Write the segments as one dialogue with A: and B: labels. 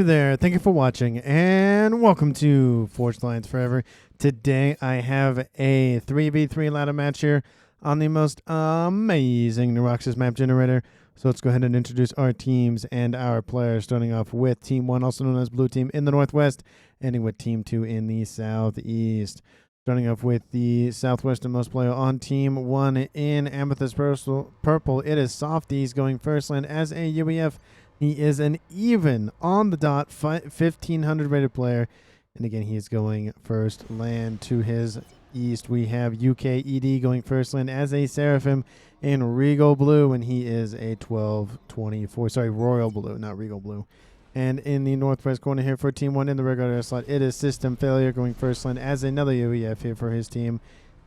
A: you there. Thank you for watching, and welcome to Forged Alliance Forever. Today, I have a 3v3 ladder match here on the most amazing Neuroxys map generator. So let's go ahead and introduce our teams and our players, starting off with Team 1, also known as Blue Team, in the Northwest, ending with Team 2 in the Southeast. Starting off with the Southwesternmost player on Team 1 in Amethyst Purple, it is Softies going first land as a UEF. He is an even on the dot 1500 rated player. And again, he is going first land. To his east, we have UKED going first land as a Seraphim in Regal Blue. And he is a 1224. Sorry, Royal Blue, not Regal Blue. And in the northwest corner here for Team 1 in the regular slot, it is System Failure going first land as another UEF here for his team.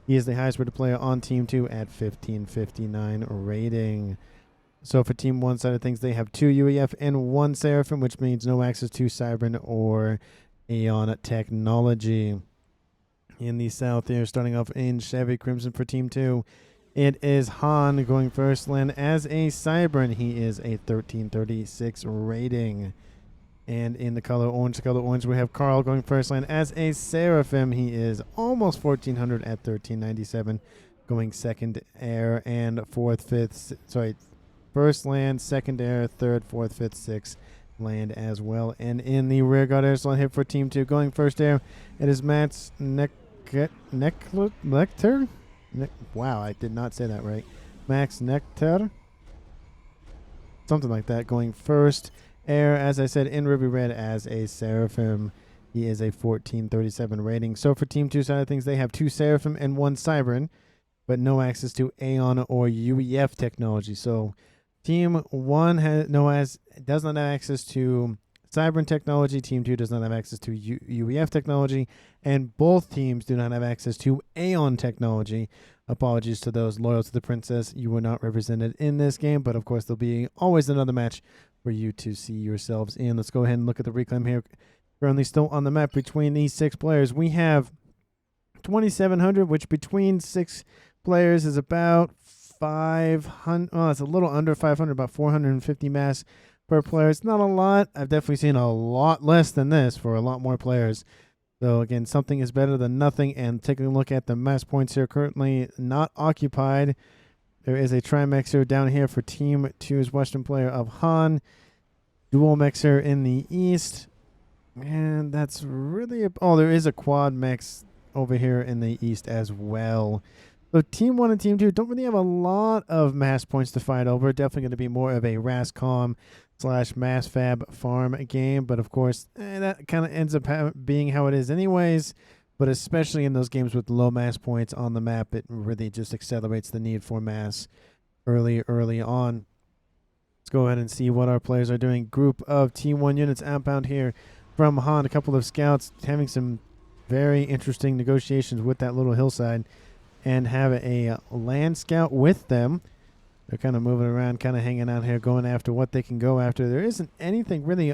A: He is the highest rated player on Team 2 at 1559 rating. So for Team 1 side of things, they have 2 UEF and 1 Seraphim, which means no access to Cybern or Aeon technology. In the south here, starting off in Chevy Crimson for Team 2, it is Han going first land as a Cybern. He is a 1336 rating. And in the color orange, we have Carl going first land as a Seraphim. He is almost 1400 at 1397, going second air and first land, second air, third, fourth, fifth, sixth land as well. And in the rear guard air slot hit for Team 2, going first air, it is Matt's Nectar. Wow, I did not say that right. Max Nectar. Something like that, going first air, as I said, in Ruby Red as a Seraphim. He is a 1437 rating. So for Team 2 side of things, they have 2 Seraphim and 1 Cybern, but no access to Aeon or UEF technology. So Team 1 does not have access to Cybern technology. Team 2 does not have access to UEF technology. And both teams do not have access to Aeon technology. Apologies to those loyal to the princess. You were not represented in this game, but of course there'll be always another match for you to see yourselves in. Let's go ahead and look at the reclaim here. Currently still on the map between these 6 players. We have 2700, which between 6 players is about 500. Oh, it's a little under 500, about 450 mass per player. It's not a lot. I've definitely seen a lot less than this for a lot more players. So again, something is better than nothing. And taking a look at the mass points here, currently not occupied. There is a Trimexer down here for Team 2's Western player of Han. Dual Mexer in the east. And that's really... Oh, there is a Quad Mex over here in the east as well. So Team 1 and Team 2 don't really have a lot of mass points to fight over. Definitely going to be more of a RASCOM / mass fab farm game. But of course, that kind of ends up being how it is anyways. But especially in those games with low mass points on the map, it really just accelerates the need for mass early on. Let's go ahead and see what our players are doing. Group of Team 1 units outbound here from Han. A couple of scouts having some very interesting negotiations with that little hillside. And have a land scout with them. They're kind of moving around, kind of hanging out here, going after what they can go after. There isn't anything really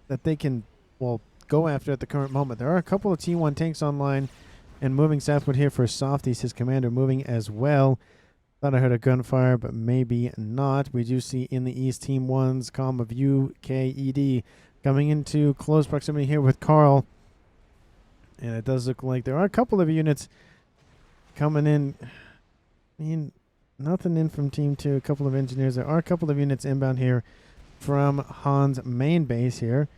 A: that they can, go after at the current moment. There are a couple of T1 tanks online and moving southward here for Softies, his commander, moving as well. Thought I heard a gunfire, but maybe not. We do see in the east Team 1's comm of UKED coming into close proximity here with Carl. And it does look like there are a couple of units coming in. I mean, nothing in from Team 2. A couple of engineers. There are a couple of units inbound here from Han's main base here.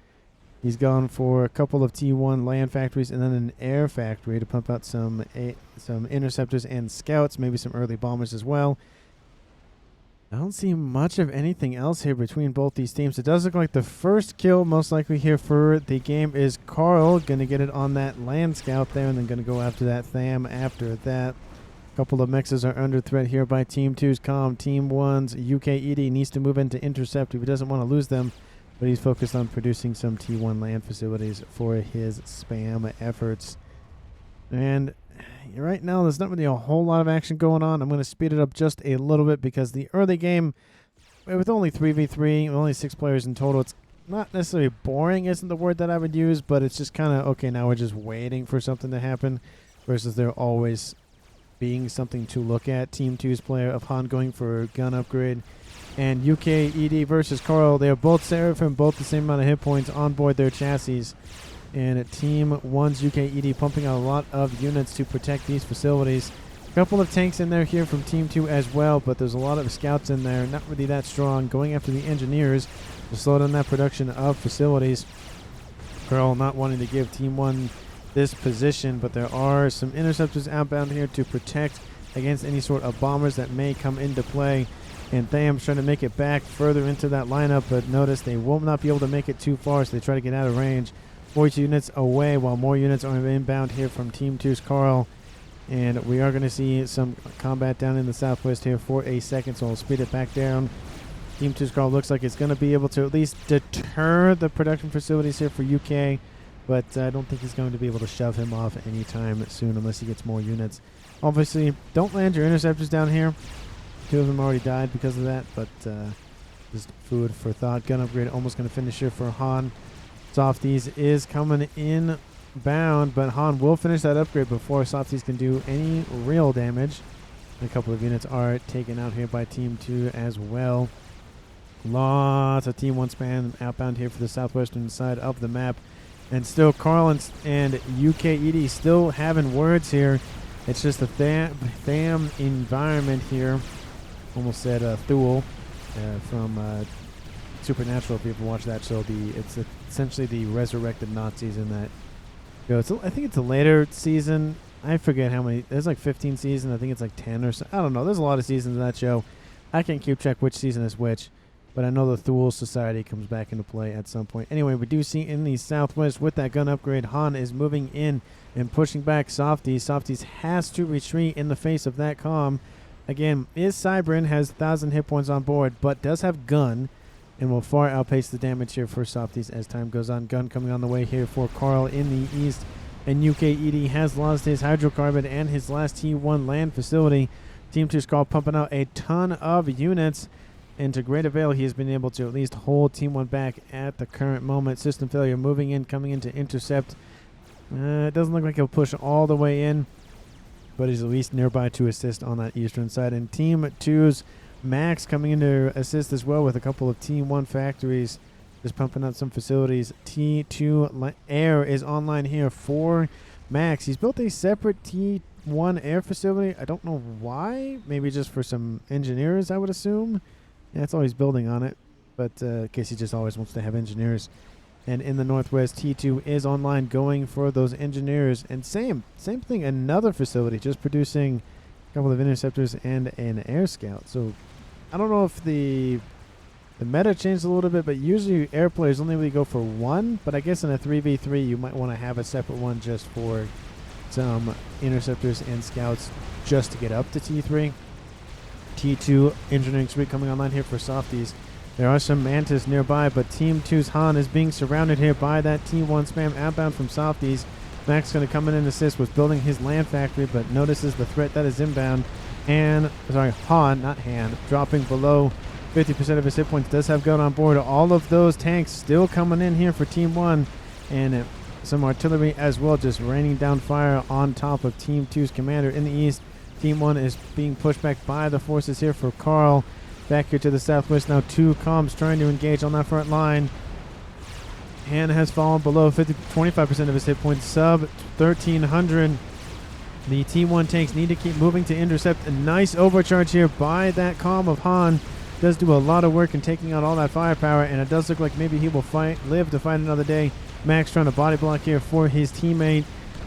A: He's gone for a couple of T1 land factories and then an air factory to pump out some interceptors and scouts, maybe some early bombers as well. I don't see much of anything else here between both these teams. It does look like the first kill most likely here for the game is Carl. Going to get it on that land scout there and then going to go after that Tham after that. A couple of mexes are under threat here by Team 2's comm. Team 1's UKED needs to move into intercept if he doesn't want to lose them. But he's focused on producing some T1 land facilities for his spam efforts. And right now, there's not really a whole lot of action going on. I'm going to speed it up just a little bit because the early game, with only 3v3, only 6 players in total, it's not necessarily boring isn't the word that I would use, but it's just kind of, okay, now we're just waiting for something to happen versus there always being something to look at. Team 2's player of Han going for gun upgrade. And UKED versus Carl. They are both Seraphim, both the same amount of hit points on board their chassis. And Team 1's UKED pumping out a lot of units to protect these facilities. A couple of tanks in there here from Team 2 as well, but there's a lot of scouts in there, not really that strong, going after the engineers to slow down that production of facilities. Carl not wanting to give Team 1 this position, but there are some interceptors outbound here to protect against any sort of bombers that may come into play. And Tham's trying to make it back further into that lineup, but notice they will not be able to make it too far, so they try to get out of range. 42 units away, while more units are inbound here from Team 2's Carl. And we are going to see some combat down in the southwest here for a second, so I'll speed it back down. Team 2's Carl looks like it's going to be able to at least deter the production facilities here for UK, but I don't think he's going to be able to shove him off anytime soon unless he gets more units. Obviously, don't land your interceptors down here. 2 of them already died because of that, but just food for thought. Gun upgrade almost going to finish here for Han. Softies is coming in bound, but Han will finish that upgrade before Softies can do any real damage. A couple of units are taken out here by Team 2 as well. Lots of Team 1 span outbound here for the southwestern side of the map. And still Carl and UKED still having words here. It's just a Tham environment here. Almost said Thule from Supernatural, if you ever watch that show. It's essentially the resurrected Nazis in that show. I think it's a later season. I forget how many. There's like 15 seasons. I think it's like 10 or so. I don't know. There's a lot of seasons in that show. I can't keep track which season is which. But I know the Thule Society comes back into play at some point. Anyway, we do see in the southwest with that gun upgrade, Han is moving in and pushing back Softies. Softies has to retreat in the face of that comm. Again, Cybrin has 1,000 hit points on board, but does have gun and will far outpace the damage here for Softies as time goes on. Gun coming on the way here for Carl in the east. And UKED has lost his hydrocarbon and his last T1 land facility. Team 2's Carl pumping out a ton of units. And to great avail, he has been able to at least hold Team 1 back at the current moment. System failure moving in, coming in to intercept. It doesn't look like he'll push all the way in, but he's at least nearby to assist on that eastern side. And Team 2's Max coming in to assist as well with a couple of Team 1 factories, just pumping out some facilities. T2 Air is online here for Max. He's built a separate T1 Air facility. I don't know why. Maybe just for some engineers, I would assume. Yeah, that's all he's building on it, but in case he just always wants to have engineers. And in the northwest, T2 is online going for those engineers. And same thing, another facility just producing a couple of interceptors and an air scout. So I don't know if the meta changed a little bit, but usually air players only really go for one. But I guess in a 3v3, you might want to have a separate one just for some interceptors and scouts just to get up to T3. T2 engineering suite coming online here for Softies. There are some Mantis nearby, but Team 2's Han is being surrounded here by that T1 spam outbound from Softies. Max going to come in and assist with building his land factory, but notices the threat that is inbound. Han, not Han, dropping below 50% of his hit points. Does have gun on board. All of those tanks still coming in here for Team 1, and some artillery as well, just raining down fire on top of Team 2's commander in the east. Team 1 is being pushed back by the forces here for Carl. Back here to the southwest now, 2 comms trying to engage on that front line. Han has fallen below 25% of his hit points, sub 1,300. The T1 tanks need to keep moving to intercept. A nice overcharge here by that comm of Han. Does do a lot of work in taking out all that firepower, and it does look like maybe he will live to fight another day. Max trying to body block here for his teammate.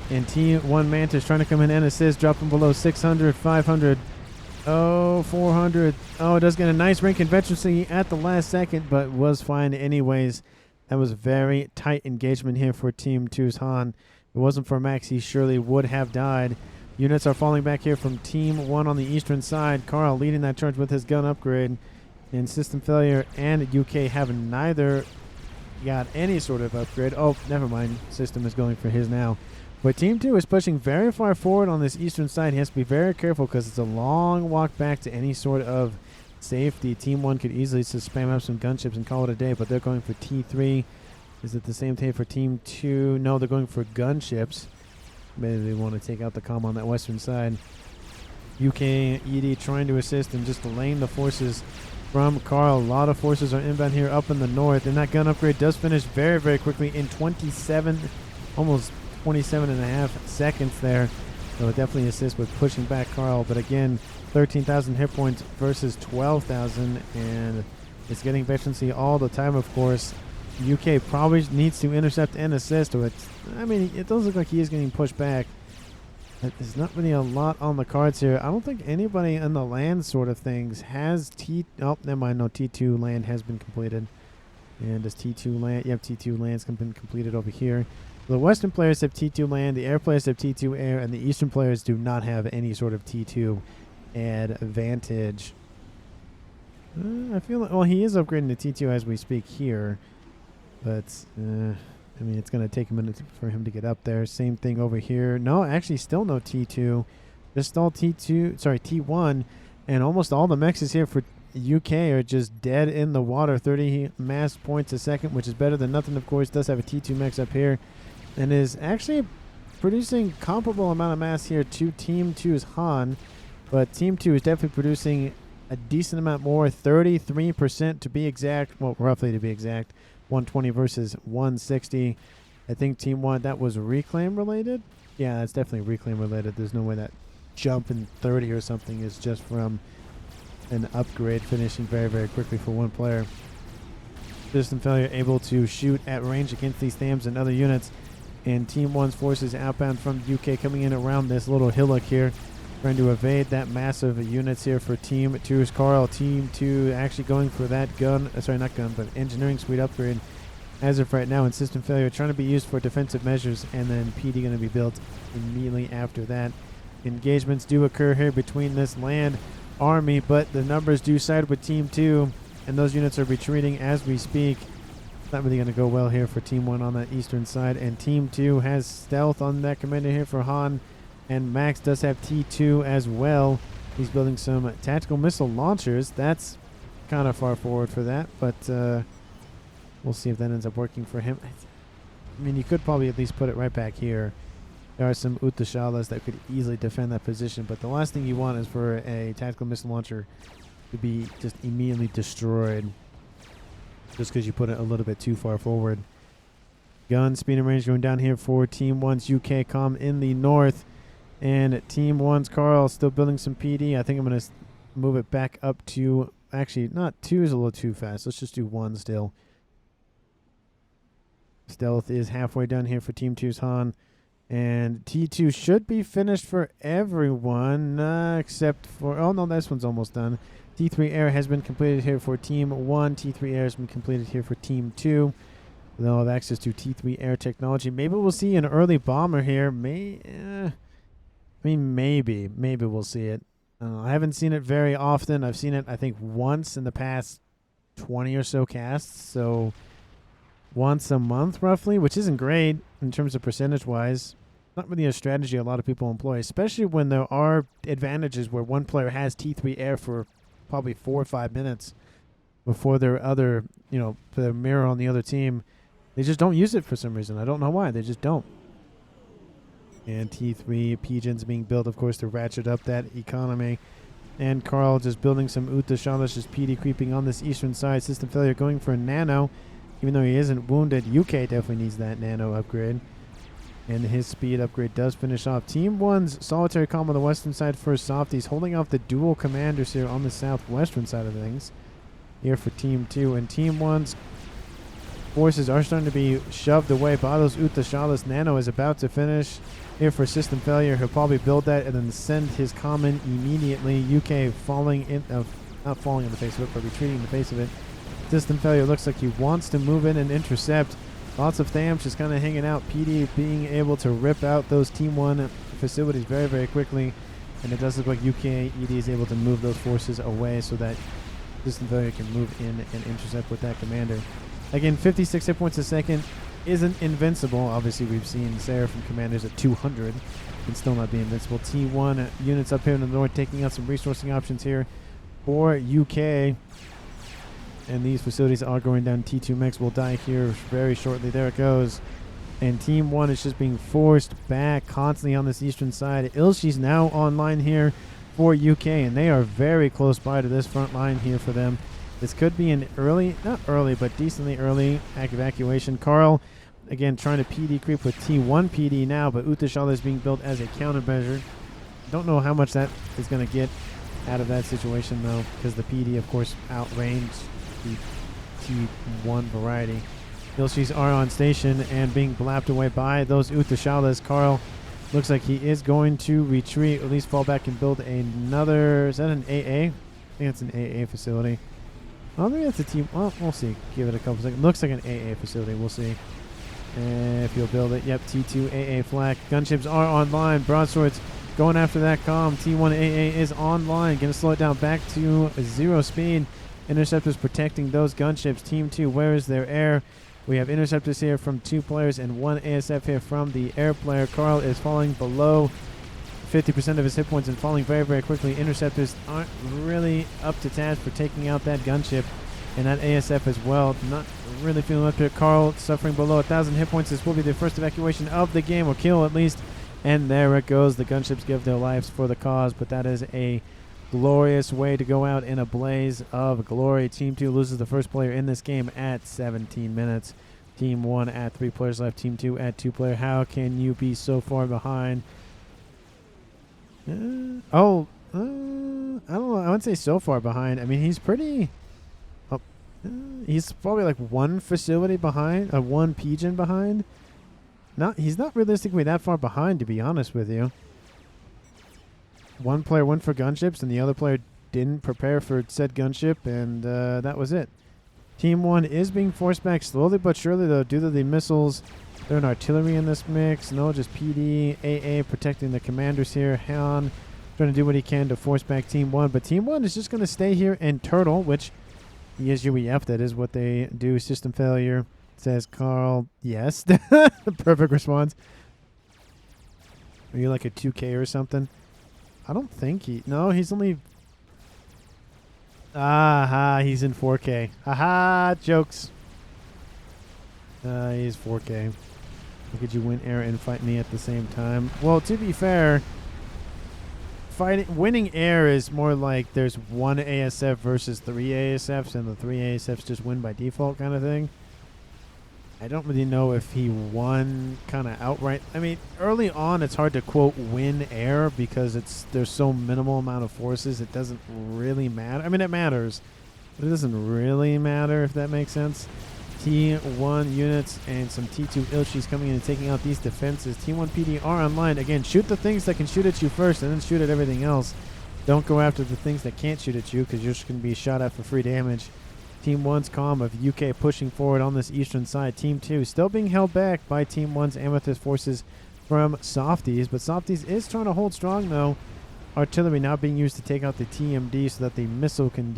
A: And T1 Mantis trying to come in and assist, dropping below 600, 500, 400. It does get a nice rank convention at the last second, but was fine anyways. That was very tight engagement here for Team 2's Han. If it wasn't for Max, he surely would have died. Units are falling back here from Team 1 on the eastern side. Carl leading that charge with his gun upgrade. And system failure and UK having neither got any sort of upgrade. Oh, never mind. System is going for his now. But Team 2 is pushing very far forward on this eastern side. He has to be very careful because it's a long walk back to any sort of safety. Team 1 could easily just spam up some gunships and call it a day, but they're going for T3. Is it the same thing for Team 2? No, they're going for gunships. Maybe they want to take out the comm on that western side. UKED trying to assist and just delaying the forces from Carl. A lot of forces are inbound here up in the north, and that gun upgrade does finish very, very quickly in 27, almost 27 and a half seconds there. So it definitely assists with pushing back Carl. But again, 13,000 hit points versus 12,000, and it's getting efficiency all the time, of course. UK probably needs to intercept and assist. Or I mean, it does look like he is getting pushed back. There's not really a lot on the cards here. I don't think anybody in the land sort of things has Oh, never mind. No, T2 land has been completed. And does T2 land? Yep, T2 land's been completed over here. The Western players have T2 land, the air players have T2 air, and the Eastern players do not have any sort of T2 advantage. I feel like, well, he is upgrading to T2 as we speak here, but I mean, it's going to take a minute for him to get up there. Same thing over here. No, actually, still no T2. Just all T2, sorry, T1, and almost all the mechs here for UK are just dead in the water. 30 mass points a second, which is better than nothing, of course. Does have a T2 mechs up here, and is actually producing comparable amount of mass here to Team 2's Han, but Team 2 is definitely producing a decent amount more, 33% to be exact, well, roughly to be exact, 120 versus 160. I think Team 1, that was reclaim related? Yeah, that's definitely reclaim related. There's no way that jump in 30 or something is just from an upgrade finishing very, very quickly for one player. System failure able to shoot at range against these THAMs and other units. And Team 1's forces outbound from UK coming in around this little hillock here, trying to evade that massive units here for Team 2's Carl. Team 2 actually going for that gun, sorry, not gun, but engineering suite upgrade as of right now, and system failure trying to be used for defensive measures, and then PD going to be built immediately after that. Engagements do occur here between this land army, but the numbers do side with Team 2, and those units are retreating as we speak. Not really going to go well here for Team 1 on that eastern side, and Team 2 has stealth on that commander here for Han, and Max does have T2 as well. He's building some tactical missile launchers. That's kind of far forward for that, but we'll see if that ends up working for him. I mean, you could probably at least put it right back here. There are some Uttashalas that could easily defend that position, but the last thing you want is for a tactical missile launcher to be just immediately destroyed just because you put it a little bit too far forward. Gun speed and range going down here for Team 1's UK comm in the north, and Team 1's Carl still building some PD. I think I'm going to move it back up to, actually, not 2 is a little too fast. Let's just do 1 still. Stealth is halfway done here for Team 2's Han. And T2 should be finished for everyone except for... Oh, no, this one's almost done. T3 air has been completed here for Team 1. T3 air has been completed here for Team 2. They'll have access to T3 air technology. Maybe we'll see an early bomber here. I mean, maybe. Maybe we'll see it. I haven't seen it very often. I've seen it, I think, once in the past 20 or so casts. So once a month, roughly, which isn't great in terms of percentage-wise. Not really a strategy a lot of people employ, especially when there are advantages where one player has T3 air for probably 4 or 5 minutes before their other, their mirror on the other team. They just don't use it for some reason. I don't know why. They just don't. And T3 Pigeons being built, of course, to ratchet up that economy. And Carl just building some Uttashalas, just PD creeping on this eastern side. System failure going for a nano. Even though he isn't wounded, UK definitely needs that nano upgrade. And his speed upgrade does finish off. Team 1's solitary comm on the western side first off. He's holding off the dual commanders here on the southwestern side of things. Here for Team 2. And Team 1's forces are starting to be shoved away by those Uttashalas. Nano is about to finish here for system failure. He'll probably build that and then send his common immediately. UK falling in, not falling in the face of it, but retreating in the face of it. System failure looks like he wants to move in and intercept. Lots of THAMs just kind of hanging out. PD being able to rip out those Team 1 facilities very, very quickly. And it does look like UK ED is able to move those forces away so that System failure can move in and intercept with that commander. Again, 56 hit points a second isn't invincible. Obviously, we've seen Seraphim commanders at 200 and still not be invincible. T1 units up here in the north taking out some resourcing options here for UK. And these facilities are going down. T2 mechs will die here very shortly. There it goes. And Team 1 is just being forced back constantly on this eastern side. Ilshi's now online here for UK, and they are very close by to this front line here for them. This could be an early, not early, but decently early evacuation. Carl, again, trying to PD creep with T1 PD now, but Uthashala is being built as a countermeasure. Don't know how much that is going to get out of that situation, though, because the PD, of course, outranged the T1 variety. Ilshis are on station and being blapped away by those Uthashalas. Carl looks like he is going to retreat, at least fall back and build another. Is that an AA? I think it's an AA facility. Oh, maybe that's a team. Well, we'll see. Give it a couple seconds. Looks like an AA facility. We'll see if he'll build it. Yep, T2 AA flak. Gunships are online. Broadswords going after that comm. T1 AA is online. Going to slow it down back to 0 speed. Interceptors protecting those gunships. Team 2, where is their air? We have interceptors here from 2 players and 1 ASF here from the air player. Carl is falling below 50% of his hit points and falling very, very quickly. Interceptors aren't really up to task for taking out that gunship and that ASF as well. Not really feeling up here. Carl suffering below 1,000 hit points. This will be the first evacuation of the game, or kill at least. And there it goes. The gunships give their lives for the cause, but that is a glorious way to go out in a blaze of glory. Team 2 loses the first player in this game at 17 minutes. Team 1 at 3 players left. Team 2 at 2 players. How can you be so far behind? I don't know. I wouldn't say so far behind. I mean, he's pretty... he's probably like 1 facility behind, 1 pigeon behind. He's not realistically that far behind, to be honest with you. 1 player went for gunships, and the other player didn't prepare for said gunship, and that was it. Team 1 is being forced back slowly but surely, though, due to the missiles. They're an artillery in this mix. No, just PD, AA protecting the commanders here. Han trying to do what he can to force back Team 1, but Team 1 is just going to stay here and turtle, which he is UEF. That is what they do. System failure, says Carl. Yes. Perfect response. Are you like a 2K or something? I don't think he... No, he's only... Aha, he's in 4K. Haha, jokes. He's 4K. How could you win air and fight me at the same time? Well, to be fair, winning air is more like there's 1 ASF versus 3 ASFs, and the 3 ASFs just win by default kind of thing. I don't really know if he won kind of outright. I mean, early on, it's hard to, quote, win air because there's so minimal amount of forces. It doesn't really matter. I mean, it matters, but it doesn't really matter, if that makes sense. T1 units and some T2 Ilshis coming in and taking out these defenses. T1 PD are online. Again, shoot the things that can shoot at you first and then shoot at everything else. Don't go after the things that can't shoot at you because you're just going to be shot at for free damage. Team 1's comm of UK pushing forward on this eastern side. Team 2 still being held back by Team 1's Amethyst forces from Softies, but Softies is trying to hold strong, though. Artillery now being used to take out the TMD so that the missile can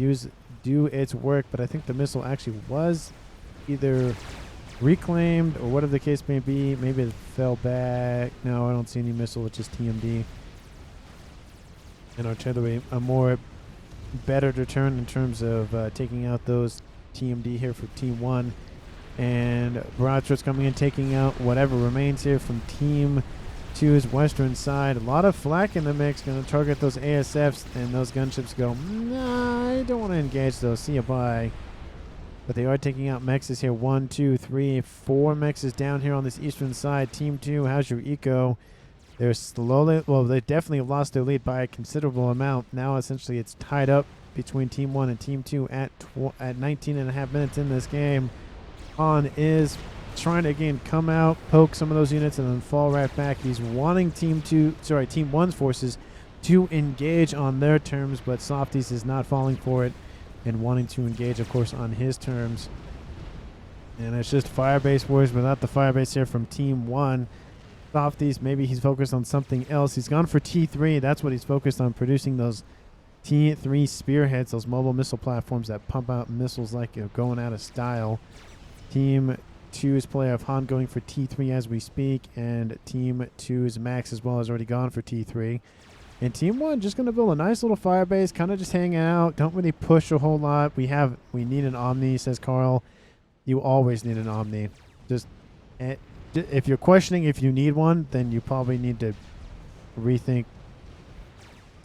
A: do its work, but I think the missile actually was either reclaimed or whatever the case may be. Maybe it fell back. No, I don't see any missile, which is TMD. And artillery, a more better return in terms of taking out those TMD here for Team 1. And Broadswords coming in, taking out whatever remains here from Team 2's western side. A lot of flak in the mix. Going to target those ASFs, and those gunships go, nah, I don't want to engage those. See ya, bye. But they are taking out Mexes here. 1, 2, 3, 4 Mexes down here on this eastern side. Team 2, how's your eco? They're slowly, well, they definitely lost their lead by a considerable amount. Now, essentially, it's tied up between Team 1 and Team 2 at 19.5 minutes in this game. Han is trying to, again, come out, poke some of those units, and then fall right back. He's wanting Team 1's forces to engage on their terms, but Softies is not falling for it and wanting to engage, of course, on his terms. And it's just Firebase wars without the Firebase here from Team 1. Softies, maybe he's focused on something else. He's gone for T3. That's what he's focused on, producing those T3 spearheads, those mobile missile platforms that pump out missiles like you're going out of style. Team 2's player of Han going for T3 as we speak, and Team 2's Max as well has already gone for T3. And Team 1 just going to build a nice little firebase, kind of just hang out, don't really push a whole lot. We need an Omni, says Carl. You always need an Omni. Just if you're questioning if you need one, then you probably need to rethink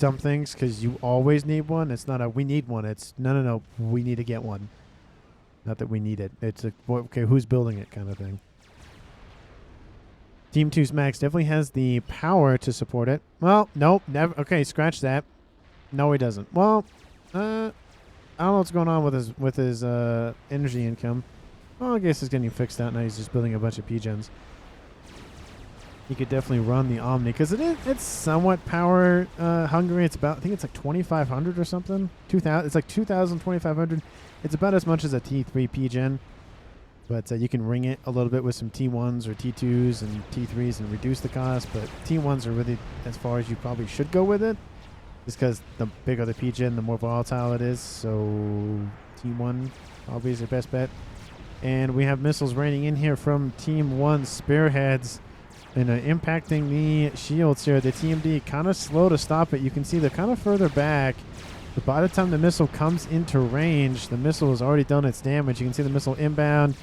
A: dumb things because you always need one. It's not a we need one. It's no, we need to get one. Not that we need it. It's a, okay, who's building it kind of thing. Team 2's Max definitely has the power to support it. Well, nope, never. Okay, scratch that. No, he doesn't. Well, I don't know what's going on with his energy income. Well, I guess it's getting fixed out now. He's just building a bunch of P-gens. He could definitely run the Omni because it's somewhat power hungry. It's about, I think it's like 2,500 or something. 2,000. It's like 2,000, 2,500. It's about as much as a T3 P-gen. But you can ring it a little bit with some T1s or T2s and T3s and reduce the cost. But T1s are really as far as you probably should go with it. Just because the bigger the P-gen, the more volatile it is. So T1 probably is your best bet. And we have missiles raining in here from Team 1 Spearheads. And impacting the shields here. The TMD kind of slow to stop it. You can see they're kind of further back. But by the time the missile comes into range, the missile has already done its damage. You can see the missile inbound.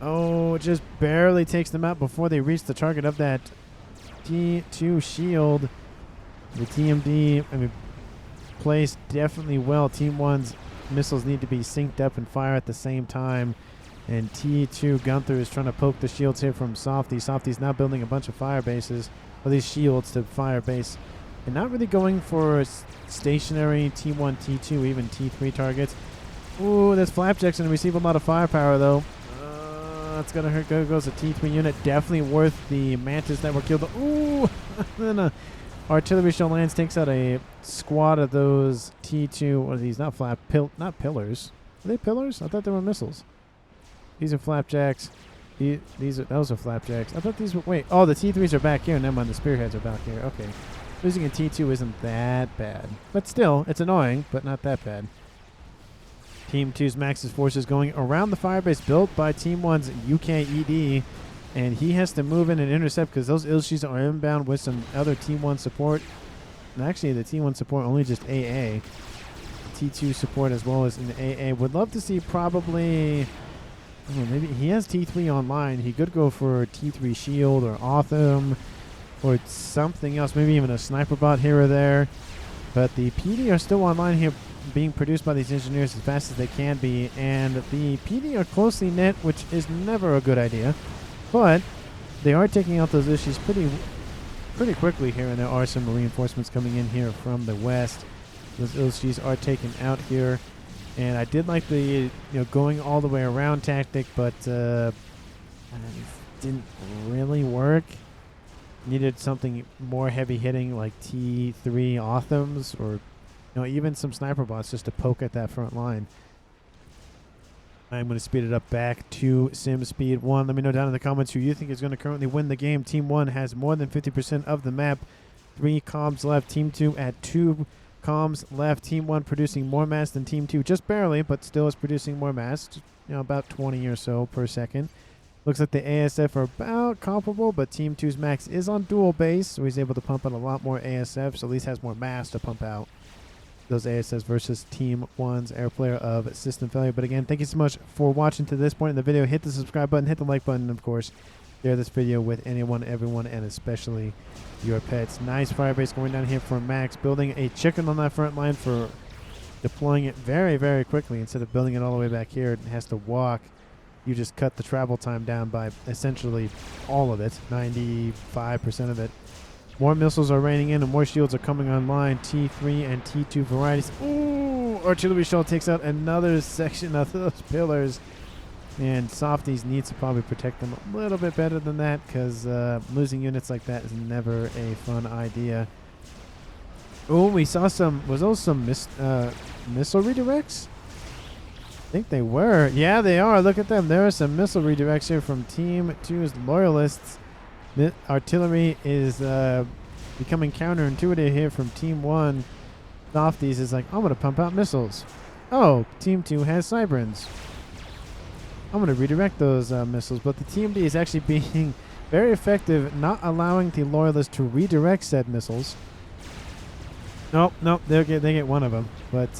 A: Oh, it just barely takes them out before they reach the target of that T2 shield. The TMD, I mean, placed definitely well. Team 1's missiles need to be synced up and fire at the same time. And T2 Gunther is trying to poke the shields here from Softy. Softy's now building a bunch of fire bases, or these shields to fire base. And not really going for stationary T1, T2, even T3 targets. Ooh, this Flapjack's going to receive a lot of firepower, though. It's going to hurt. Goes a T3 unit. Definitely worth the Mantis that were killed. Ooh! Then a artillery shell lands, takes out a squad of those T2. What are these? Not not pillars. Are they pillars? I thought they were missiles. These are Flapjacks. Those are Flapjacks. I thought these were... Wait. Oh, the T3s are back here. Never mind. The Spearheads are back here. Okay. Losing a T2 isn't that bad. But still, it's annoying, but not that bad. Team 2's Max's forces going around the firebase built by Team 1's UKED. And he has to move in and intercept because those Ilshis are inbound with some other Team 1 support. And actually, the Team 1 support only just AA. T2 support as well as in the AA. Would love to see probably... Oh, maybe he has T3 online. He could go for T3 Shield or Autumn or something else. Maybe even a sniper bot here or there. But the PD are still online here, being produced by these engineers as fast as they can be. And the PD are closely knit, which is never a good idea. But they are taking out those issues pretty quickly here. And there are some reinforcements coming in here from the west. Those issues are taken out here. And I did like the going all the way around tactic, but it didn't really work. Needed something more heavy hitting like T3 Autumns or even some sniper bots just to poke at that front line. I'm going to speed it up back to sim speed 1. Let me know down in the comments who you think is going to currently win the game. Team 1 has more than 50% of the map. 3 comms left. Team 2 at 2 comms left. Team 1 producing more mass than Team 2, just barely, but still is producing more mass, about 20 or so per second. Looks like the ASF are about comparable, but Team 2's Max is on dual base, so he's able to pump out a lot more ASF, so at least has more mass to pump out those ASFs versus Team 1's Air Player of System Failure. But again, thank you so much for watching to this point in the video. Hit the subscribe button, hit the like button, and of course, share this video with anyone, everyone, and especially your pets. Nice firebase going down here for Max, building a chicken on that front line for deploying it very, very quickly. Instead of building it all the way back here, it has to walk. You just cut the travel time down by essentially all of it, 95% of it. More missiles are raining in and more shields are coming online. T3 and T2 varieties. Ooh, artillery shell takes out another section of those pillars. And Softies needs to probably protect them a little bit better than that because losing units like that is never a fun idea. Oh, we saw some... Was those some missile redirects? I think they were. Yeah, they are. Look at them. There are some missile redirects here from Team 2's Loyalists. The artillery is becoming counterintuitive here from Team 1. Softies is like, I'm going to pump out missiles. Oh, Team 2 has Cybrins. I'm going to redirect those missiles, but the TMD is actually being very effective, not allowing the Loyalists to redirect said missiles. Nope, they get one of them, but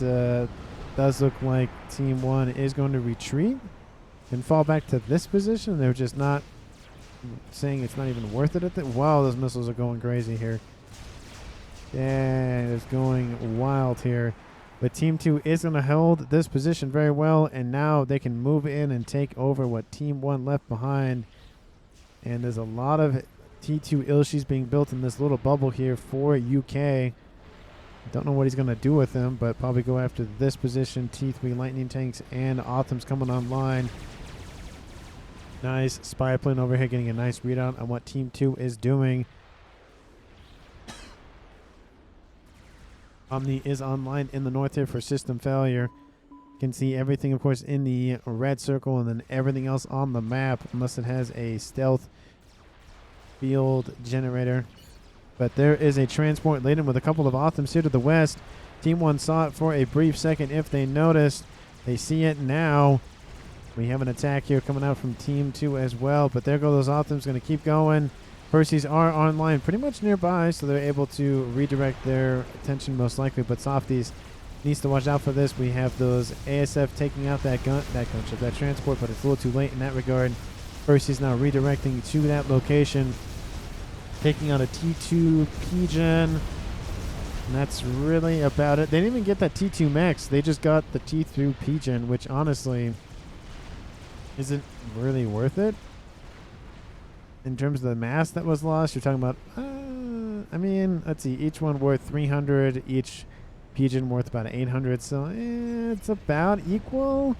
A: does look like Team 1 is going to retreat and fall back to this position. They're just not saying it's not even worth it at the... Wow, those missiles are going crazy here. Yeah, it's going wild here. But Team 2 is going to hold this position very well, and now they can move in and take over what Team 1 left behind. And there's a lot of T2 Ilshis being built in this little bubble here for UK. Don't know what he's going to do with them, but probably go after this position. T3 Lightning Tanks and Autumn's coming online. Nice spy plane over here, getting a nice readout on what Team 2 is doing. Omni is online in the north here for system failure. You can see everything, of course, in the red circle, and then everything else on the map, unless it has a stealth field generator. But there is a transport laden with a couple of Autumns here to the west. Team 1 saw it for a brief second if they noticed. They see it now. We have an attack here coming out from Team 2 as well, but there go those Autumns, going to keep going. Percy's are online pretty much nearby, so they're able to redirect their attention most likely, but Softies needs to watch out for this. We have those ASF taking out that gunship, that transport, but it's a little too late in that regard. Percy's now redirecting to that location, taking out a T2 Pigeon, and that's really about it. They didn't even get that T2 Mechs. They just got the T3 Pigeon, which honestly isn't really worth it. In terms of the mass that was lost, you're talking about, I mean, let's see, each one worth 300, each Pigeon worth about 800, so it's about equal.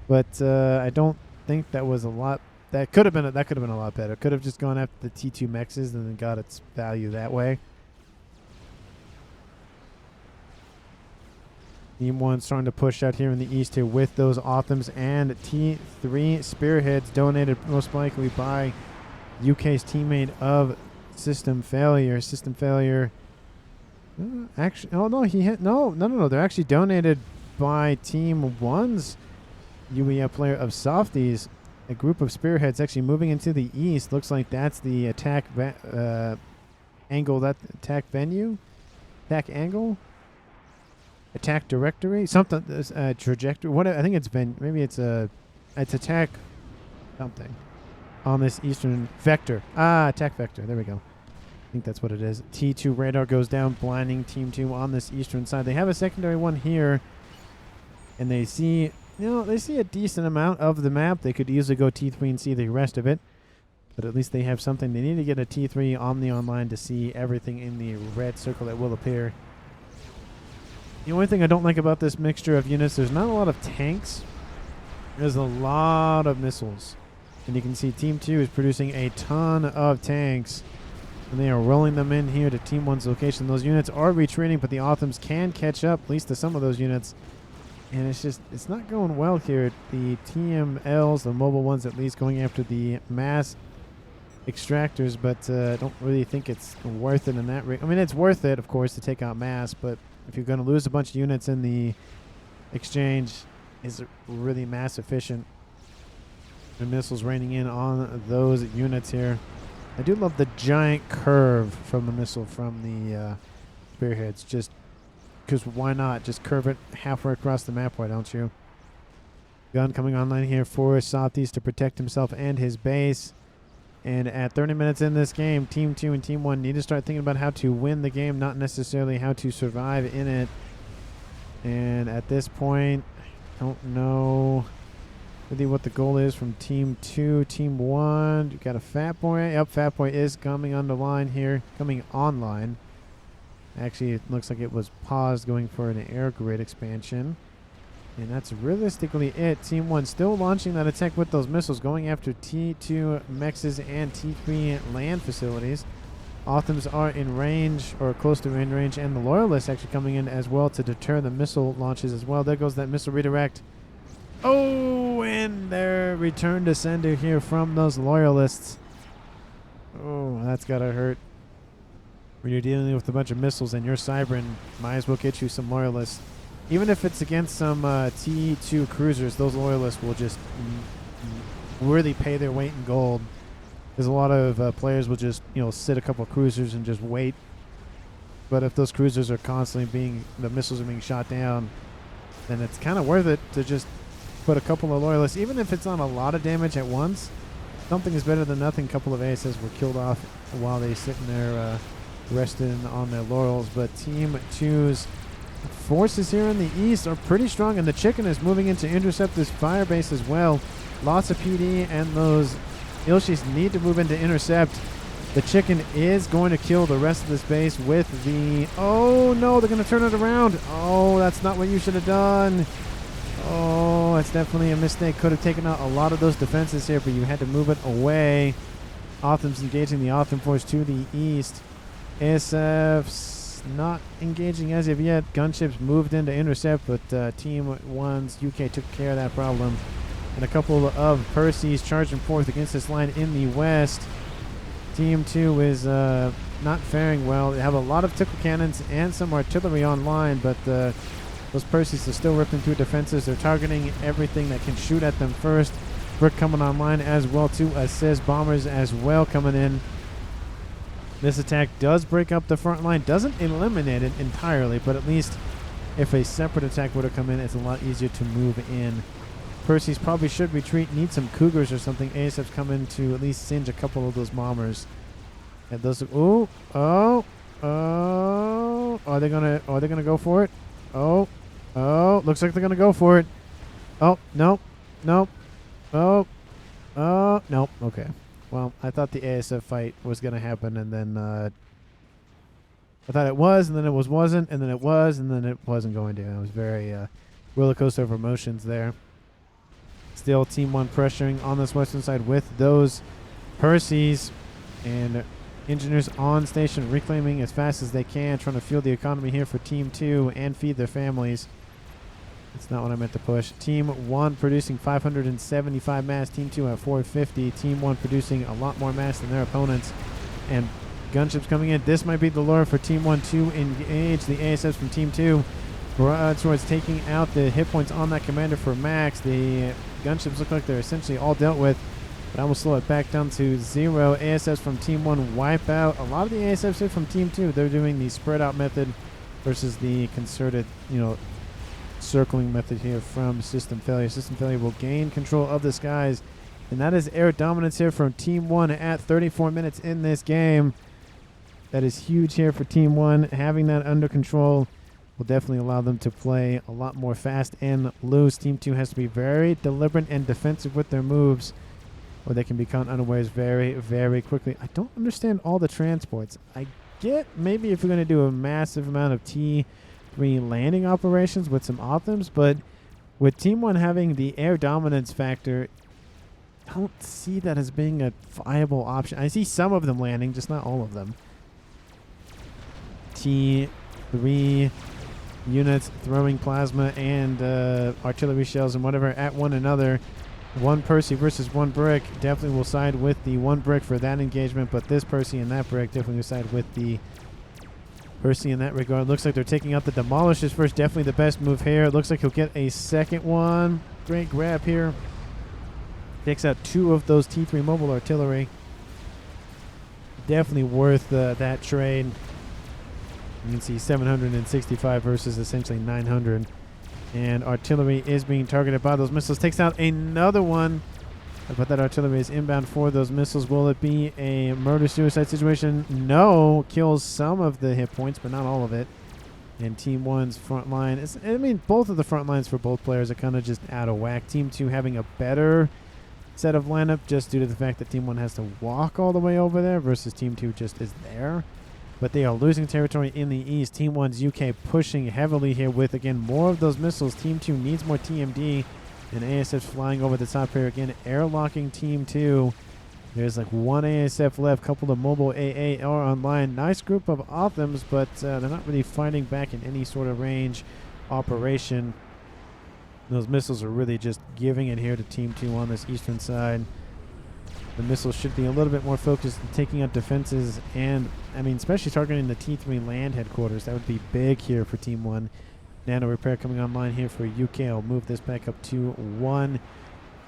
A: But I don't think that was a lot. That could have been a lot better. Could have just gone after the T2 Mechs and then got its value that way. Team 1 starting to push out here in the east here with those Autumns and T3 Spearheads, donated most likely by UK's teammate of System Failure. System Failure. Actually, oh no, no. They're actually donated by Team 1's UEA player of Softies. A group of Spearheads actually moving into the east. Looks like that's the attack angle, that attack venue, attack angle, attack directory, something. Trajectory. What I think it's been. Maybe it's attack something. On this eastern vector. Attack vector. There we go. I think that's what it is. T2 radar goes down, blinding Team 2 on this eastern side. They have a secondary one here, and they see, they see a decent amount of the map. They could easily go T3 and see the rest of it, but at least they have something. They need to get a T3 Omni online to see everything in the red circle that will appear. The only thing I don't like about this mixture of units, there's not a lot of tanks. There's a lot of missiles. And you can see Team 2 is producing a ton of tanks, and they are rolling them in here to Team 1's location. Those units are retreating, but the Autumns can catch up, at least to some of those units. And it's not going well here. The TMLs, the mobile ones at least, going after the mass extractors, but I don't really think it's worth it in that I mean, it's worth it, of course, to take out mass, but if you're going to lose a bunch of units in the exchange, is it really mass efficient? The missiles raining in on those units here. I do love the giant curve from the missile from the Spearheads. Just because why not? Just curve it halfway across the map, why don't you? Gun coming online here for Softies to protect himself and his base. And at 30 minutes in this game, Team 2 and Team 1 need to start thinking about how to win the game, not necessarily how to survive in it. And at this point, I don't know really what the goal is from Team 2. Team 1, you got a Fat Boy. Yep, Fat Boy is coming on the line here, coming online. Actually, it looks like it was paused, going for an air grid expansion. And that's realistically it. Team 1 still launching that attack with those missiles, going after T2 Mechs and T3 land facilities. Autumns are in range, or close to in range, and the Loyalists actually coming in as well to deter the missile launches as well. There goes that missile redirect. Oh, and their return to sender here from those Loyalists. Oh, that's gotta hurt. When you're dealing with a bunch of missiles and you're Cybran, might as well get you some Loyalists. Even if it's against some T2 cruisers, those Loyalists will just really pay their weight in gold. Because a lot of players will just, sit a couple of cruisers and just wait. But if those cruisers are constantly the missiles are being shot down, then it's kind of worth it to just put a couple of Loyalists, even if it's on a lot of damage at once. Something is better than nothing. A couple of ASs were killed off while they sit in their resting on their laurels. But Team 2's forces here in the east are pretty strong, and the chicken is moving in to intercept this fire base as well. Lots of PD, and those Ilshis need to move in to intercept. The chicken is going to kill the rest of this base with the... Oh, no, they're going to turn it around. Oh, that's not what you should have done. Oh, that's definitely a mistake. Could have taken out a lot of those defenses here, but you had to move it away. Otham's engaging the Otham force to the east. ASF's not engaging as of yet. Gunships moved in to intercept, but Team 1's UK took care of that problem. And a couple of Percys charging forth against this line in the west. Team 2 is not faring well. They have a lot of tickle cannons and some artillery online, but those Percys are still ripping through defenses. They're targeting everything that can shoot at them first. Brick coming online as well to assist. Bombers as well coming in. This attack does break up the front line. Doesn't eliminate it entirely, but at least if a separate attack would have come in, it's a lot easier to move in. Percys probably should retreat. Need some Cougars or something. ASF's come in to at least singe a couple of those bombers. And those... Ooh. Oh. Oh. Are they gonna go for it? Oh. Oh. Looks like they're gonna go for it. Oh. Nope. Nope. Oh. Oh. Nope. Okay. Well, I thought the ASF fight was gonna happen, and then I thought it was, and then it wasn't, and then it was, and then it wasn't going to. It was very roller coaster of emotions there. Still Team 1 pressuring on this western side with those Percys, and engineers on station reclaiming as fast as they can, trying to fuel the economy here for Team 2 and feed their families. That's not what I meant to push. Team 1 producing 575 mass. Team 2 at 450. Team 1 producing a lot more mass than their opponents. And gunships coming in. This might be the lure for Team 1 to engage the ASFs from Team 2. Towards taking out the hit points on that commander for Max. The gunships look like they're essentially all dealt with, but I will slow it back down to 0. ASFs from Team 1 wipe out. A lot of the ASFs here from Team 2, they're doing the spread out method versus the concerted, circling method here from System Failure. System Failure will gain control of the skies, and that is air dominance here from Team 1 at 34 minutes in this game. That is huge here for Team 1. Having that under control will definitely allow them to play a lot more fast and loose. Team 2 has to be very deliberate and defensive with their moves, or they can be caught unawares very, very quickly. I don't understand all the transports. I get maybe if you're going to do a massive amount of T3 landing operations with some Othams, but with Team 1 having the air dominance factor, I don't see that as being a viable option. I see some of them landing, just not all of them. T3 units throwing plasma and artillery shells and whatever at one another. One Percy versus one brick. Definitely will side with the one brick for that engagement, but this Percy and that brick definitely will side with the Percy in that regard. Looks like they're taking out the demolishers first. Definitely the best move here. Looks like he'll get a second one. Great grab here. Takes out 2 of those T3 mobile artillery. Definitely worth that trade. You can see 765 versus essentially 900. And artillery is being targeted by those missiles. Takes out another one. But that artillery is inbound for those missiles. Will it be a murder-suicide situation? No. Kills some of the hit points, but not all of it. And Team 1's front line. Both of the front lines for both players are kind of just out of whack. Team 2 having a better set of lineup just due to the fact that Team 1 has to walk all the way over there versus Team 2 just is there. But they are losing territory in the east. Team 1's UK pushing heavily here with, again, more of those missiles. Team 2 needs more TMD. And ASF's flying over the top here again. Airlocking Team 2. There's like one ASF left. Couple of mobile AA are online. Nice group of Othams, but they're not really fighting back in any sort of range operation. Those missiles are really just giving it here to Team 2 on this eastern side. The missiles should be a little bit more focused on taking out defenses and, especially targeting the T3 land headquarters. That would be big here for Team 1. Nano repair coming online here for UK. I'll move this back up to 1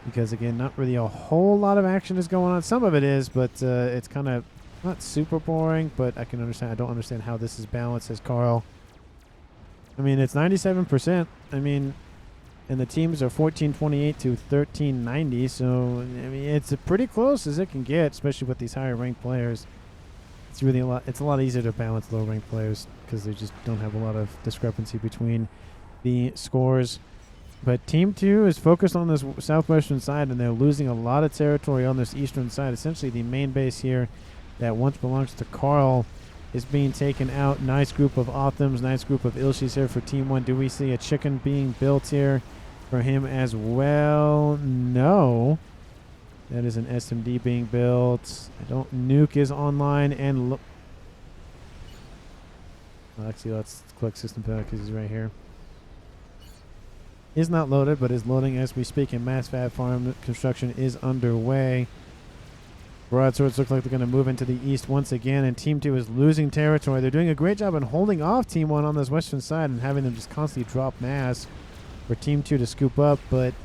A: because, again, not really a whole lot of action is going on. Some of it is, but it's kind of not super boring, but I can understand. I don't understand how this is balanced, says Carl. It's 97%. And the teams are 1428 to 1390, so it's pretty close as it can get, especially with these higher ranked players. it's really a lot. It's a lot easier to balance low ranked players because they just don't have a lot of discrepancy between the scores. But Team 2 is focused on this southwestern side, and they're losing a lot of territory on this eastern side. Essentially, the main base here that once belongs to Carl is being taken out. Nice group of Othams, nice group of Ilshis here for Team 1. Do we see a chicken being built here for him as well? No. That is an SMD being built. Nuke is online, and actually, let's click system failure because he's right here. Is not loaded, but is loading as we speak, and Mass FAF farm construction is underway. Broadswords look like they're going to move into the east once again, and Team 2 is losing territory. They're doing a great job in holding off Team 1 on this western side and having them just constantly drop mass for Team 2 to scoop up, but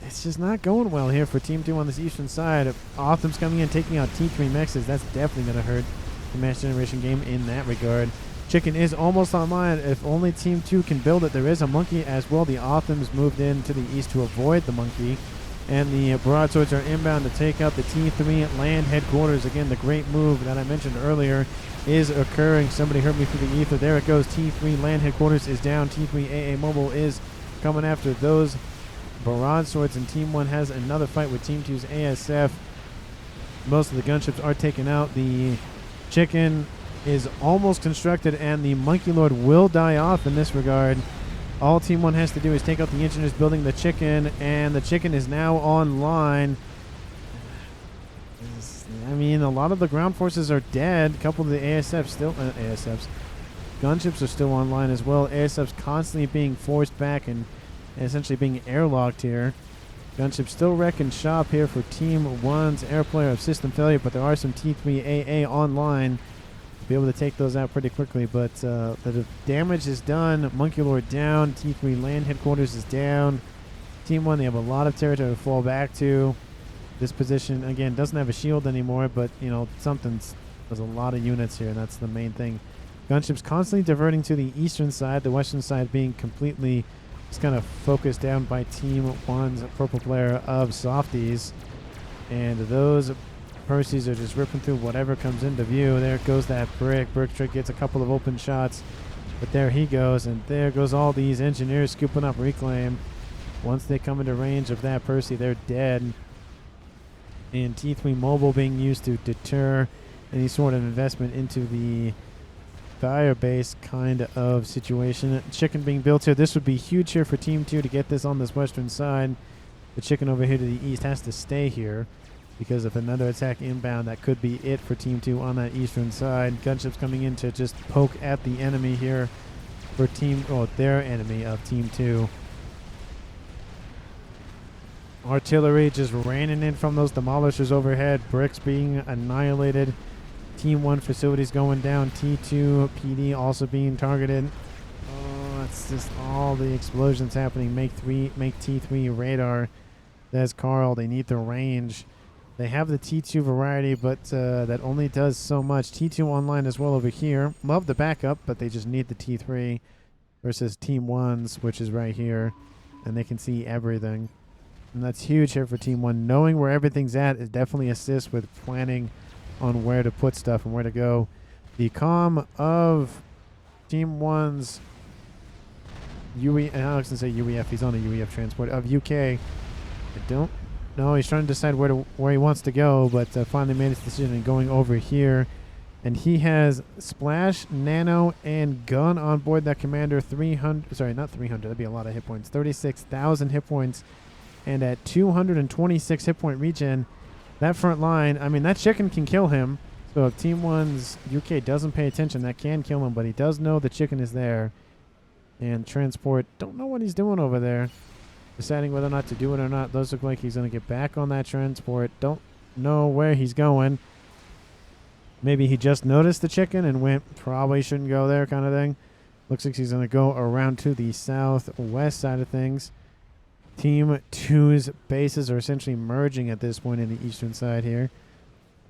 A: it's just not going well here for Team 2 on this eastern side. Otham's coming in, taking out T3 Mechs. That's definitely going to hurt the Mass Generation game in that regard. Chicken is almost online. If only Team 2 can build it. There is a monkey as well. The Othams moved in to the east to avoid the monkey. And the broadswords are inbound to take out the T3 land headquarters. Again, the great move that I mentioned earlier is occurring. Somebody heard me through the ether. There it goes. T3 land headquarters is down. T3 AA mobile is coming after those broadswords. And Team 1 has another fight with Team 2's ASF. Most of the gunships are taken out. The chicken is almost constructed, and the Monkey Lord will die off in this regard. All Team 1 has to do is take out the engineers building the chicken, and the chicken is now online. I mean, a lot of the ground forces are dead. A couple of the ASFs still... ASFs. Gunships are still online as well. ASFs constantly being forced back and essentially being airlocked here. Gunships still wrecking shop here for Team 1's air player of system failure, but there are some T3 AA online. Be able to take those out pretty quickly, but the damage is done. Monkey Lord down. T3 land headquarters is down. Team 1, they have a lot of territory to fall back to. This position, again, doesn't have a shield anymore, but, you know, there's a lot of units here, and that's the main thing. Gunships constantly diverting to the eastern side, the western side being completely just kind of focused down by Team 1's purple player of Softies. And those Percy's are just ripping through whatever comes into view. There goes that brick. Brick Trick gets a couple of open shots, but there he goes, and there goes all these engineers scooping up reclaim. Once they come into range of that Percy, they're dead. And T3 mobile being used to deter any sort of investment into the fire base kind of situation. Chicken being built here. This would be huge here for Team 2 to get this on this western side. The chicken over here to the east has to stay here, because if another attack inbound, that could be it for Team 2 on that eastern side. Gunships coming in to just poke at the enemy here for their enemy of Team 2. Artillery just raining in from those demolishers overhead. Bricks being annihilated. Team 1 facilities going down. T2 PD also being targeted. Oh, it's just all the explosions happening. Make T3 radar. Says Carl. They need the range. They have the T2 variety, but that only does so much. T2 online as well over here. Love the backup, but they just need the T3 versus Team 1's, which is right here. And they can see everything. And that's huge here for Team 1. Knowing where everything's at is definitely assists with planning on where to put stuff and where to go. The comm of Team 1's I was going to say UEF. He's on a UEF transport. Of UK. I don't... No, he's trying to decide where he wants to go, but finally made his decision and going over here. And he has Splash, Nano, and Gun on board that commander. 300, sorry, not 300. That'd be a lot of hit points. 36,000 hit points. And at 226 hit point regen, that front line, I mean, that chicken can kill him. So if Team 1's UK doesn't pay attention, that can kill him. But he does know the chicken is there. And transport, don't know what he's doing over there. Deciding whether or not to do it or not. Those look like he's going to get back on that transport. Don't know where he's going. Maybe he just noticed the chicken and went, probably shouldn't go there kind of thing. Looks like he's going to go around to the southwest side of things. Team 2's bases are essentially merging at this point in the eastern side here.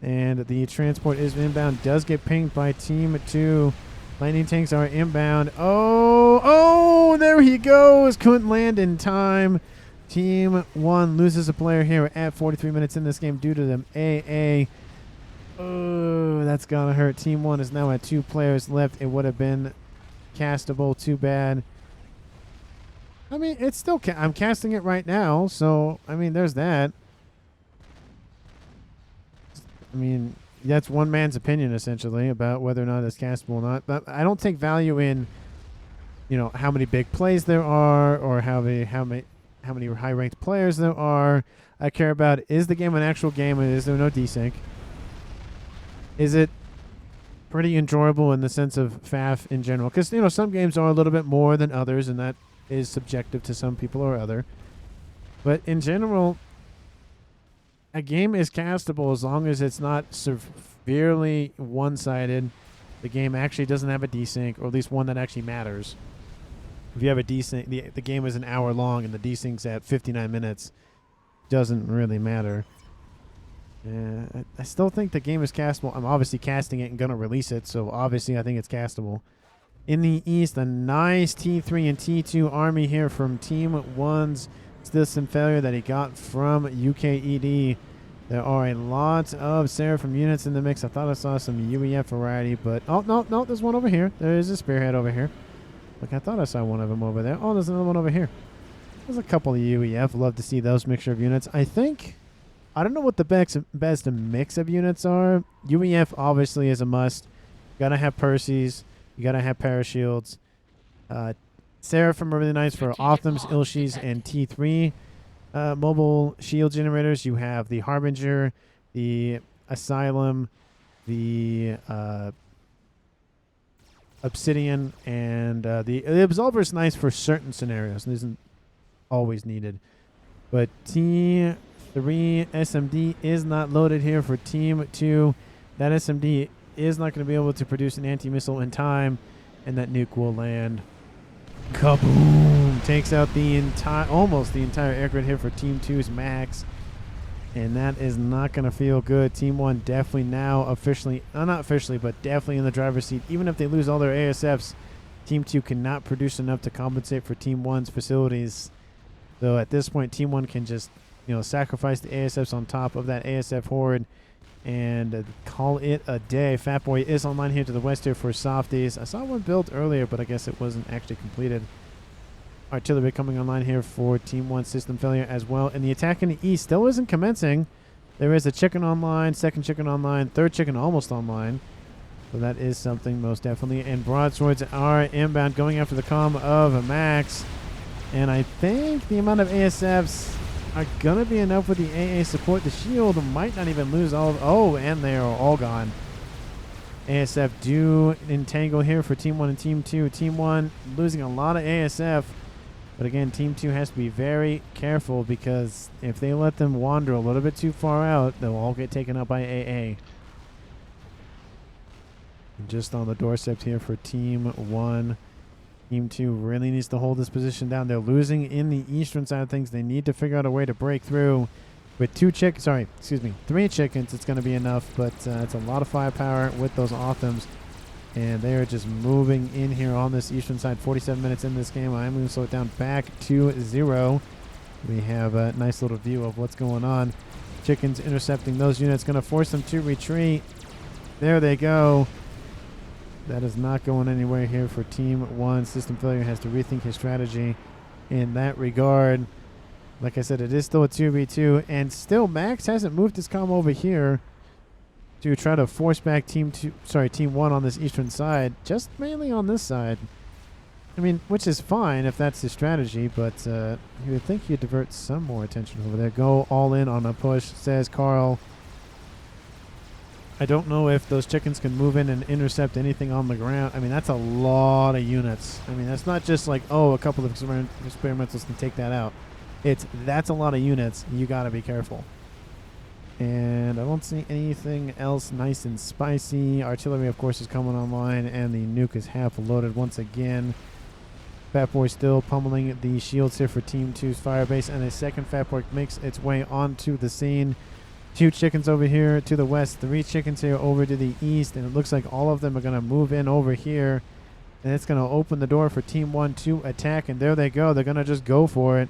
A: And the transport is inbound. Does get pinged by Team 2. Lightning tanks are inbound. Oh, there he goes. Couldn't land in time. Team 1 loses a player here at 43 minutes in this game due to them AA. Oh, that's gonna hurt. Team 1 is now at 2 players left. It would have been castable. Too bad. I mean, it's still... I'm casting it right now, so, I mean, there's that. I mean, that's one man's opinion, essentially, about whether or not it's castable or not. But I don't take value in, you know, how many big plays there are or how many high-ranked players there are. I care about, is the game an actual game and is there no desync? Is it pretty enjoyable in the sense of FAF in general? Because, you know, some games are a little bit more than others, and that is subjective to some people or other. But in general, a game is castable as long as it's not severely one-sided. The game actually doesn't have a desync, or at least one that actually matters. If you have a desync, the game is an hour long and the desync's at 59 minutes, doesn't really matter. I still think the game is castable. I'm obviously casting it and going to release it, so obviously I think it's castable. In the East, a nice T3 and T2 army here from Team 1's system failure that he got from UKED. There are a lot of Seraphim units in the mix. I thought I saw some UEF variety, but... Oh, no, there's one over here. There is a Spearhead over here. Look, I thought I saw one of them over there. Oh, there's another one over here. There's a couple of UEF. Love to see those mixture of units. I think... I don't know what the best mix of units are. UEF obviously is a must. You gotta have Percy's. You gotta have Parashields. Seraphim are really nice for Othams, Ilshis, and T3 mobile shield generators. You have the Harbinger, the Asylum, the Obsidian, and the Absolver is nice for certain scenarios. It isn't always needed. But T3 SMD is not loaded here for Team 2. That SMD is not going to be able to produce an anti-missile in time, and that nuke will land. Kaboom! Takes out the almost the entire air grid here for Team 2's Max, and that is not going to feel good. Team 1 definitely now officially, not officially, but definitely in the driver's seat. Even if they lose all their ASFs, Team 2 cannot produce enough to compensate for Team 1's facilities. So at this point, Team 1 can just, you know, sacrifice the ASFs on top of that ASF horde and call it a day. Fatboy is online here to the west here for Softies. I saw one built earlier, but I guess it wasn't actually completed. Artillery coming online here for Team 1 system failure as well. And the attack in the east still isn't commencing. There is a chicken online, second chicken online, third chicken almost online. So that is something most definitely. And broadswords are inbound going after the comm of Max. And I think the amount of ASFs are going to be enough with the AA support. The shield might not even lose all of... Oh, and they are all gone. ASF do entangle here for Team 1 and Team 2. Team 1 losing a lot of ASF. But again, Team 2 has to be very careful because if they let them wander a little bit too far out, they'll all get taken up by AA. And just on the doorstep here for Team 1. Team 2 really needs to hold this position down. They're losing in the eastern side of things. They need to figure out a way to break through. With 3 chickens, it's going to be enough, but it's a lot of firepower with those Othams. And they are just moving in here on this eastern side. 47 minutes in this game. I'm going to slow it down back to 0. We have a nice little view of what's going on. Chickens intercepting those units. Going to force them to retreat. There they go. That is not going anywhere here for Team 1. System failure has to rethink his strategy in that regard. Like I said, it is still a 2v2, and still Max hasn't moved his comm over here to try to force back Team 1 on this eastern side, just mainly on this side. I mean, which is fine if that's his strategy, but you would think he'd divert some more attention over there. Go all in on a push, says Carl. I don't know if those chickens can move in and intercept anything on the ground. I mean, that's a lot of units. I mean, that's not just like, oh, a couple of experimentals can take that out. That's a lot of units. You got to be careful. And I don't see anything else nice and spicy. Artillery, of course, is coming online, and the nuke is half loaded once again. Fatboy still pummeling the shields here for Team 2's firebase, and a second Fatboy makes its way onto the scene. 2 chickens over here to the west, 3 chickens here over to the east, and it looks like all of them are going to move in over here. And it's going to open the door for Team 1 to attack, and there they go. They're going to just go for it.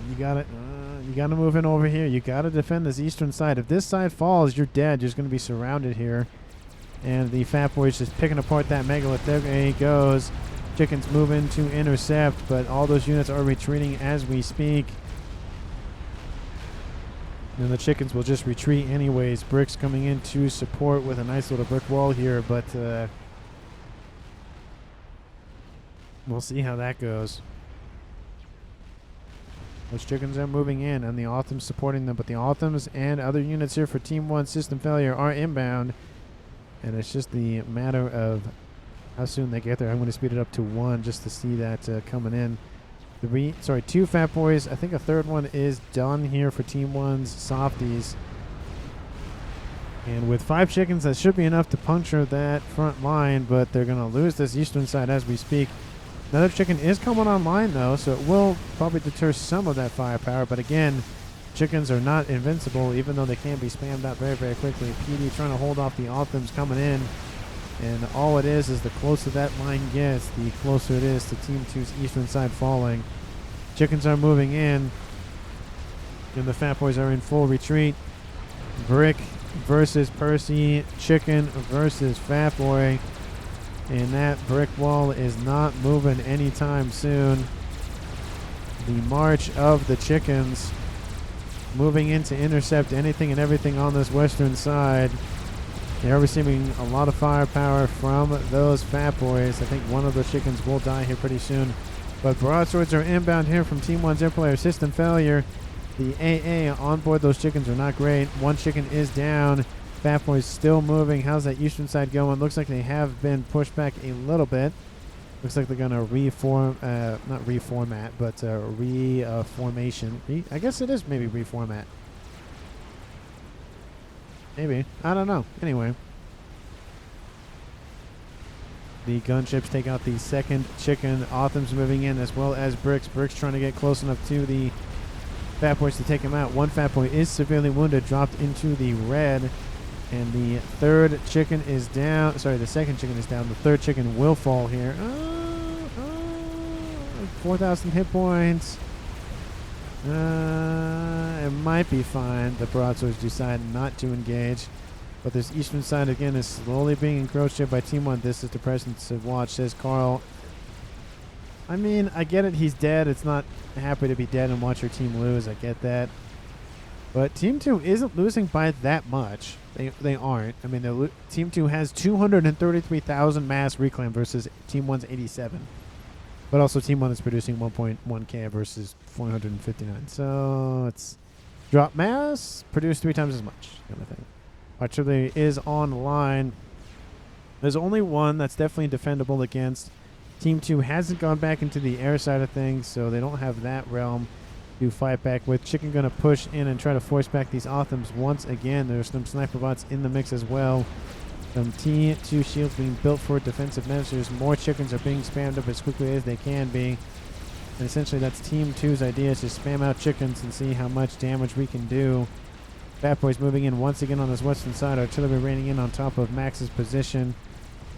A: You got it. You got to move in over here. You got to defend this eastern side. If this side falls, you're dead. You're just going to be surrounded here. And the Fat Boy's just picking apart that megalith. There he goes. Chickens moving to intercept, but all those units are retreating as we speak. And the chickens will just retreat anyways. Bricks coming in to support with a nice little brick wall here, but we'll see how that goes. Those chickens are moving in, and the Autumn's supporting them, but the Autumns and other units here for Team 1 System Failure are inbound, and it's just the matter of how soon they get there. I'm going to speed it up to 1 just to see that coming in. 2 Fat Boys. I think a third one is done here for Team 1's Softies. And with 5 chickens, that should be enough to puncture that front line, but they're going to lose this eastern side as we speak. Another chicken is coming online, though, so it will probably deter some of that firepower. But again, chickens are not invincible, even though they can be spammed out very, very quickly. PD trying to hold off the Autumns coming in. And all it is the closer that line gets, the closer it is to Team 2's eastern side falling. Chickens are moving in, and the Fat Boys are in full retreat. Brick versus Percy, chicken versus Fat Boy. And that brick wall is not moving anytime soon. The march of the chickens moving in to intercept anything and everything on this western side. They are receiving a lot of firepower from those Fat Boys. I think one of the chickens will die here pretty soon. But broadswords are inbound here from Team 1's Airplayer System Failure. The AA on board those chickens are not great. One chicken is down. Fat Boys still moving. How's that eastern side going? Looks like they have been pushed back a little bit. Looks like they're going to not reformat, but reformation. I guess it is maybe reformat. Maybe. I don't know. Anyway. The gunships take out the second chicken. Autumn's moving in as well as Bricks. Bricks trying to get close enough to the Fat Boys to take him out. One Fat Boy is severely wounded, dropped into the red. And the third chicken is down. Sorry, the second chicken is down. The third chicken will fall here. 4,000 hit points. It might be fine. The broadswords decide not to engage. But this eastern side, again, is slowly being encroached here by Team 1. This is depressing to watch, says Carl. I mean, I get it. He's dead. It's not happy to be dead and watch your team lose. I get that. But Team 2 isn't losing by that much. They aren't. I mean, Team 2 has 233,000 mass reclaim versus Team 1's 87. But also Team 1 is producing 1.1k versus 459. So it's drop mass, produce 3 times as much kind of thing. Artillery is online. There's only one that's definitely defendable against. Team 2 hasn't gone back into the air side of things, so they don't have that realm to fight back with. Chicken going to push in and try to force back these Autumns once again. There's some sniper bots in the mix as well. Some T2 shields being built for defensive measures. More chickens are being spammed up as quickly as they can be. And essentially that's Team 2's idea, is just spam out chickens and see how much damage we can do. Fat Boys moving in once again on this western side. Artillery raining in on top of Max's position.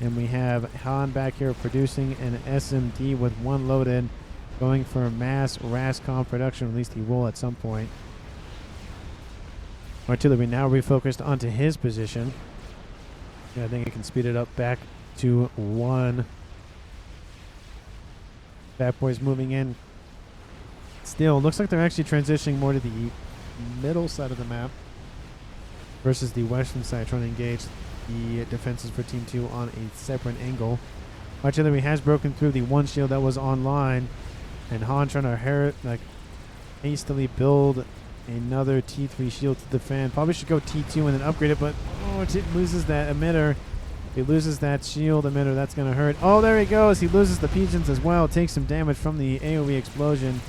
A: And we have Han back here producing an SMD with 1 loaded, going for mass RASCOM production. At least he will at some point. Artillery now refocused onto his position. Yeah, I think I can speed it up back to 1. Fat Boys moving in. Still, looks like they're actually transitioning more to the middle side of the map versus the western side, trying to engage the defenses for Team 2 on a separate angle. Artillery has broken through the 1 shield that was online, and Han trying to hastily build another T3 shield to defend. Probably should go T2 and then upgrade it, but it loses that emitter. He loses that shield emitter. That's going to hurt. Oh, there he goes. He loses the pigeons as well. Takes some damage from the AoE explosion.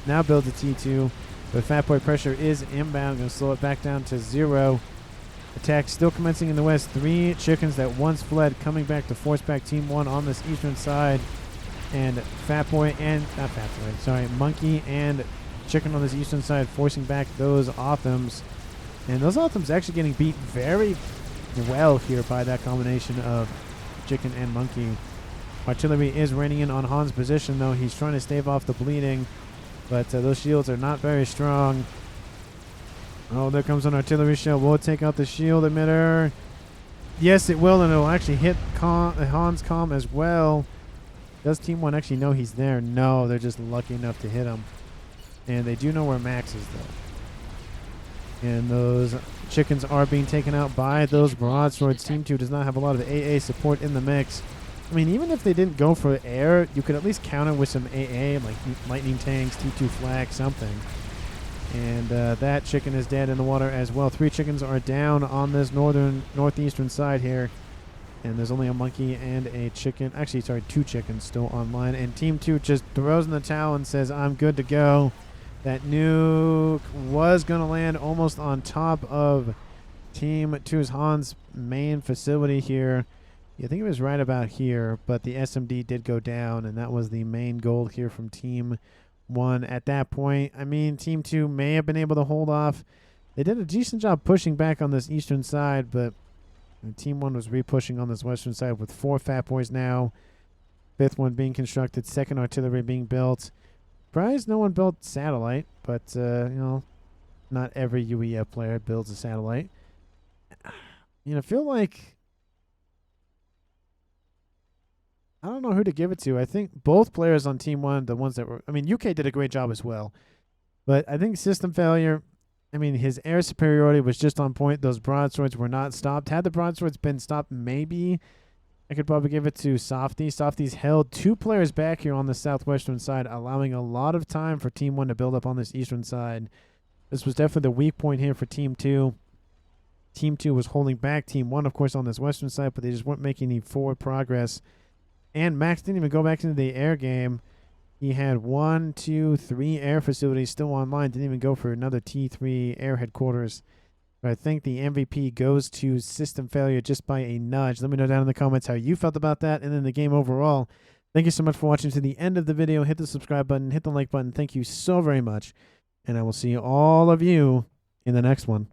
A: Now builds a T2. But Fat Boy pressure is inbound. Going to slow it back down to 0. Attack still commencing in the west. 3 chickens that once fled coming back to force back Team 1 on this eastern side. And Monkey and Chicken on this eastern side forcing back those Autumns. And those Autumns actually getting beat very well here by that combination of Chicken and Monkey. Artillery is raining in on Han's position, though. He's trying to stave off the bleeding, but those shields are not very strong. Oh, there comes an artillery shell. Will it take out the shield emitter? Yes, it will, and it'll actually hit Hans comm as well. Does Team 1 actually know he's there? No, they're just lucky enough to hit him. And they do know where Max is, though. And those chickens are being taken out by those broadswords. Team 2 does not have a lot of AA support in the mix. I mean, even if they didn't go for air, you could at least counter with some AA, like lightning tanks, T2 flag, something. And that chicken is dead in the water as well. 3 chickens are down on this northeastern side here. And there's only a monkey and a chicken. Actually, sorry, 2 chickens still online. And Team 2 just throws in the towel and says, I'm good to go. That nuke was going to land almost on top of Team 2's Hans' main facility here. I think it was right about here, but the SMD did go down, and that was the main goal here from Team 1 at that point. I mean, Team 2 may have been able to hold off. They did a decent job pushing back on this eastern side, but Team 1 was re-pushing on this western side with 4 Fat Boys now. 5th one being constructed, 2nd artillery being built. Surprised no one built satellite, but, you know, not every UEF player builds a satellite. You know, I feel like I don't know who to give it to. I think both players on Team 1, the ones that were, I mean, UK did a great job as well. But I think system failure, I mean, his air superiority was just on point. Those broadswords were not stopped. Had the broadswords been stopped, maybe I could probably give it to Softy. Softy's held 2 players back here on the southwestern side, allowing a lot of time for Team 1 to build up on this eastern side. This was definitely the weak point here for Team 2. Team 2 was holding back Team 1, of course, on this western side, but they just weren't making any forward progress. And Max didn't even go back into the air game. He had 1, 2, 3 air facilities still online. Didn't even go for another T3 air headquarters. But I think the MVP goes to system failure just by a nudge. Let me know down in the comments how you felt about that and then the game overall. Thank you so much for watching to the end of the video. Hit the subscribe button. Hit the like button. Thank you so very much. And I will see all of you in the next one.